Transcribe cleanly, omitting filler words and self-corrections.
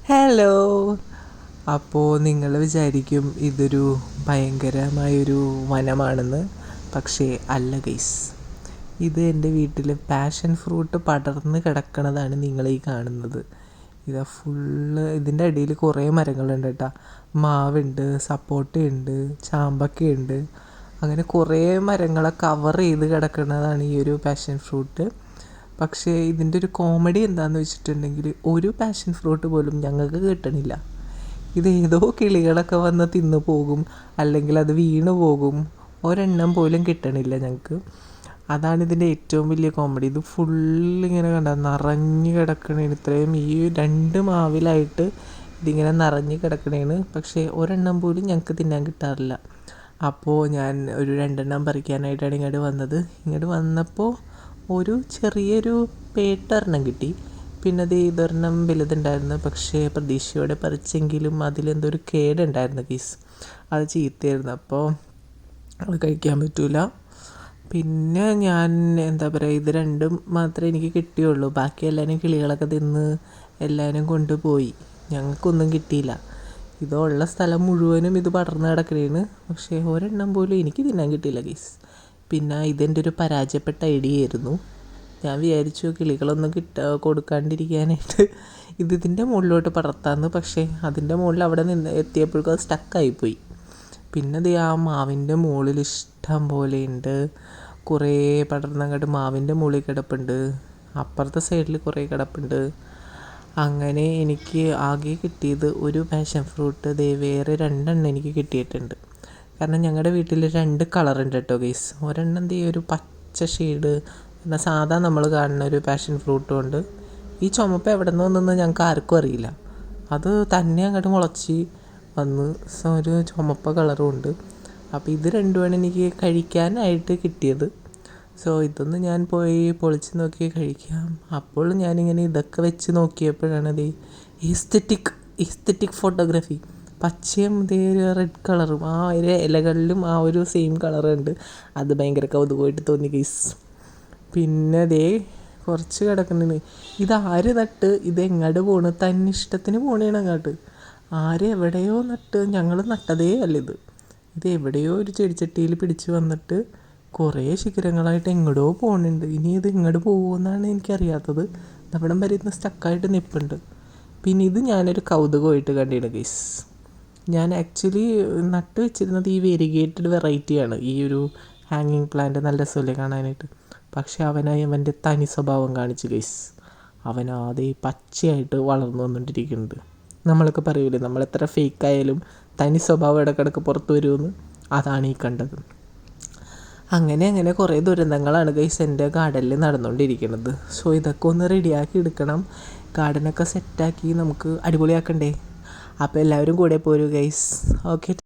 Hello. അപ്പോൾ നിങ്ങൾ വിചാരിക്കും ഇതൊരു ഭയങ്കരമായൊരു വനമാണെന്ന്. പക്ഷേ അല്ല ഗൈസ്, ഇത് എൻ്റെ വീട്ടിൽ പാഷൻ ഫ്രൂട്ട് പടർന്ന് കിടക്കണതാണ് നിങ്ങളീ കാണുന്നത്. ഇതാ ഫുള്ള് ഇതിൻ്റെ ഇടയിൽ കുറേ മരങ്ങളുണ്ട് കേട്ടോ. മാവുണ്ട്, സപ്പോട്ടയുണ്ട്, ചാമ്പക്കയുണ്ട്, അങ്ങനെ കുറേ മരങ്ങളെ കവർ ചെയ്ത് കിടക്കുന്നതാണ് ഈ ഒരു പാഷൻ ഫ്രൂട്ട്. പക്ഷേ ഇതിൻ്റെ ഒരു കോമഡി എന്താണെന്ന് വെച്ചിട്ടുണ്ടെങ്കിൽ ഒരു പാഷൻ ഫ്രൂട്ട് പോലും ഞങ്ങൾക്ക് കിട്ടണില്ല. ഇതേതോ കിളികളൊക്കെ വന്ന് തിന്നു പോകും, അല്ലെങ്കിൽ അത് വീണ് പോകും. ഒരെണ്ണം പോലും കിട്ടണില്ല ഞങ്ങൾക്ക്. അതാണ് ഇതിൻ്റെ ഏറ്റവും വലിയ കോമഡി. ഇത് ഫുള്ളിങ്ങനെ കണ്ട നിറഞ്ഞ് കിടക്കണേണ്. ഇത്രയും ഈ 2 മാവിലായിട്ട് ഇതിങ്ങനെ നിറഞ്ഞ് കിടക്കണേണ്. പക്ഷേ ഒരെണ്ണം പോലും ഞങ്ങൾക്ക് തിന്നാൻ കിട്ടാറില്ല. അപ്പോൾ ഞാൻ ഒരു 2 എണ്ണം പറിക്കാനായിട്ടാണ് ഇങ്ങോട്ട് വന്നത്. ഇങ്ങോട്ട് വന്നപ്പോൾ ഒരു ചെറിയൊരു പേട്ടൊരെണ്ണം കിട്ടി. പിന്നെ അത് ഇതൊരെണ്ണം വലുതുണ്ടായിരുന്നു. പക്ഷേ പ്രതീക്ഷയോടെ പറിച്ചെങ്കിലും അതിലെന്തോ ഒരു കേടുണ്ടായിരുന്നു ഗീസ്. അത് ചീത്തയായിരുന്നു. അപ്പോൾ അത് കഴിക്കാൻ പറ്റില്ല. പിന്നെ ഞാൻ എന്താ പറയുക, ഇത് രണ്ടും മാത്രമേ എനിക്ക് കിട്ടിയുള്ളൂ. ബാക്കി എല്ലാവരും കിളികളൊക്കെ തിന്ന് എല്ലാവരും കൊണ്ടുപോയി. ഞങ്ങൾക്കൊന്നും കിട്ടിയില്ല. ഇതുള്ള സ്ഥലം മുഴുവനും ഇത് പടർന്ന് കിടക്കുകയാണ്. പക്ഷേ ഒരെണ്ണം പോലും എനിക്ക് തിന്നാൻ കിട്ടിയില്ല ഗീസ്. പിന്നെ ഇതെൻ്റെ ഒരു പരാജയപ്പെട്ട ഐഡിയ ആയിരുന്നു. ഞാൻ വിചാരിച്ചു കിളികളൊന്നും കൊടുക്കാണ്ടിരിക്കാനായിട്ട് ഇതിൻ്റെ മുകളിലോട്ട് പടർത്താമെന്ന്. പക്ഷേ അതിൻ്റെ മുകളിൽ അവിടെ നിന്ന് എത്തിയപ്പോഴേക്കും അത് സ്റ്റക്കായിപ്പോയി. പിന്നെ അത് ആ മാവിൻ്റെ മുകളിൽ ഇഷ്ടം പോലെ ഉണ്ട്. കുറേ പടർന്നങ്ങോട്ട് മാവിൻ്റെ മുകളിൽ കിടപ്പുണ്ട്. അപ്പുറത്തെ സൈഡിൽ കുറേ കിടപ്പുണ്ട്. അങ്ങനെ എനിക്ക് ആകെ കിട്ടിയത് ഒരു പാഷൻ ഫ്രൂട്ട്. വേറെ 2 എണ്ണം എനിക്ക് കിട്ടിയിട്ടുണ്ട്. കാരണം ഞങ്ങളുടെ വീട്ടിൽ 2 കളറുണ്ട് കേട്ടോ ഗൈസ്. ഒരെണ്ണം ഒരു പച്ച ഷെയ്ഡ്, എന്നാൽ സാധാ നമ്മൾ കാണുന്ന ഒരു പാഷൻ ഫ്രൂട്ടും ഉണ്ട്. ഈ ചുമപ്പ് എവിടെ നിന്ന് വന്നെന്ന് ഞങ്ങൾക്ക് ആർക്കും അറിയില്ല. അത് തന്നെ അങ്ങോട്ട് മുളച്ച് വന്ന് ഒരു ചുമപ്പ കളറും ഉണ്ട്. അപ്പോൾ ഇത് രണ്ടുമാണ് എനിക്ക് കഴിക്കാനായിട്ട് കിട്ടിയത്. സോ ഇതൊന്ന് ഞാൻ പോയി പൊളിച്ച് നോക്കി കഴിക്കാം. അപ്പോൾ ഞാനിങ്ങനെ ഇതൊക്കെ വെച്ച് നോക്കിയപ്പോഴാണ് എസ്തെറ്റിക് ഫോട്ടോഗ്രാഫി. പച്ചയും റെഡ് കളറും ആ ഒരു ഇലകളിലും ആ ഒരു സെയിം കളറുണ്ട്. അത് ഭയങ്കര കൗതുകമായിട്ട് തോന്നി ഗൈസ്. പിന്നെ കുറച്ച് കിടക്കുന്നുണ്ട്. ഇതാര് നട്ട്, ഇതെങ്ങോട്ട് പോണ്? തന്നിഷ്ടത്തിന് പോണേണ് അങ്ങോട്ട്. എവിടെയോ നട്ട്, ഞങ്ങൾ നട്ടതേ അല്ല ഇത് എവിടെയോ ഒരു ചെടിച്ചട്ടിയിൽ പിടിച്ച് വന്നിട്ട് കുറേ ശിഖരങ്ങളായിട്ട് എങ്ങോട്ടോ പോകുന്നുണ്ട്. ഇനി ഇത് ഇങ്ങോട്ട് പോകുമെന്നാണ് എനിക്കറിയാത്തത്. അവിടം വരെ ഇന്ന് സ്റ്റക്കായിട്ട് നിൽപ്പുണ്ട്. പിന്നെ ഇത് ഞാനൊരു കൗതുകമായിട്ട് കണ്ടിരുന്നു ഗൈസ്. ഞാൻ ആക്ച്വലി നട്ട് വെച്ചിരുന്നത് ഈ വേരിഗേറ്റഡ് വെറൈറ്റിയാണ്. ഈ ഒരു ഹാങ്ങിങ് പ്ലാന്റ് നല്ല രസമല്ലേ കാണാനായിട്ട്. പക്ഷേ അവൻ്റെ തനി സ്വഭാവം കാണിച്ച് ഗൈസ്. അവനാതെ പച്ചയായിട്ട് വളർന്നു വന്നുകൊണ്ടിരിക്കുന്നുണ്ട്. നമ്മളൊക്കെ പറയൂലേ, നമ്മളെത്ര ഫേക്കായാലും തനി സ്വഭാവം ഇടയ്ക്കിടയ്ക്ക് പുറത്ത് വരുമെന്ന്. അതാണ് ഈ കണ്ടത്. അങ്ങനെ കുറേ ദുരന്തങ്ങളാണ് ഗൈസ് എൻ്റെ ഗാർഡനിൽ നടന്നുകൊണ്ടിരിക്കുന്നത്. സോ ഇതൊക്കെ ഒന്ന് റെഡിയാക്കി എടുക്കണം. ഗാർഡനൊക്കെ സെറ്റാക്കി നമുക്ക് അടിപൊളിയാക്കണ്ടേ. അപ്പോൾ എല്ലാവരും കൂടെ പോരൂ ഗൈസ്. ഓക്കെ.